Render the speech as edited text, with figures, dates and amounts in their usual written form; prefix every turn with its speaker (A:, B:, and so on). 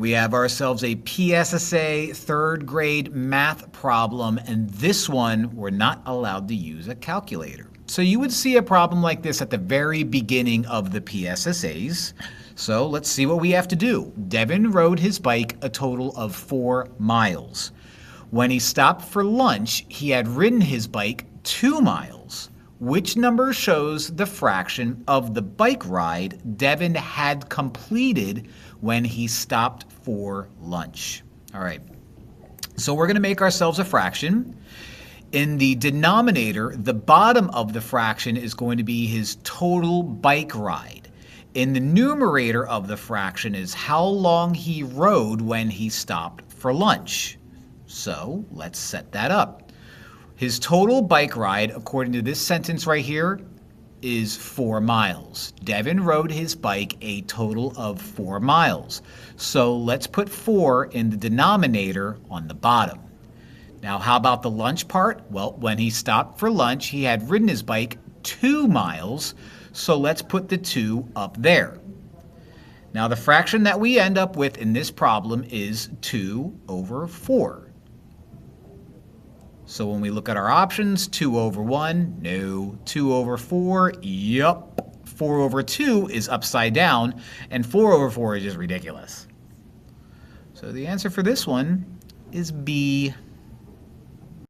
A: we have ourselves a PSSA third grade math problem, and this one we're not allowed to use a calculator. So you would see a problem like this at the very beginning of the PSSAs. So let's see what we have to do. Devin rode his bike a total of 4 miles. When he stopped for lunch, he had ridden his bike 2 miles. Which number shows the fraction of the bike ride Devin had completed when he stopped for lunch? All right, so we're going to make ourselves a fraction. In the denominator, the bottom of the fraction is going to be his total bike ride. In the numerator of the fraction is how long he rode when he stopped for lunch. So let's set that up. His total bike ride, according to this sentence right here, is 4 miles. Devin rode his bike a total of 4 miles. So let's put 4 in the denominator on the bottom. Now, how about the lunch part? Well, when he stopped for lunch, he had ridden his bike 2 miles. So let's put the 2 up there. Now, the fraction that we end up with in this problem is 2 over 4. So when we look at our options, 2 over 1, no. 2 over 4, yup. 4 over 2 is upside down, and 4 over 4 is just ridiculous. So the answer for this one is B.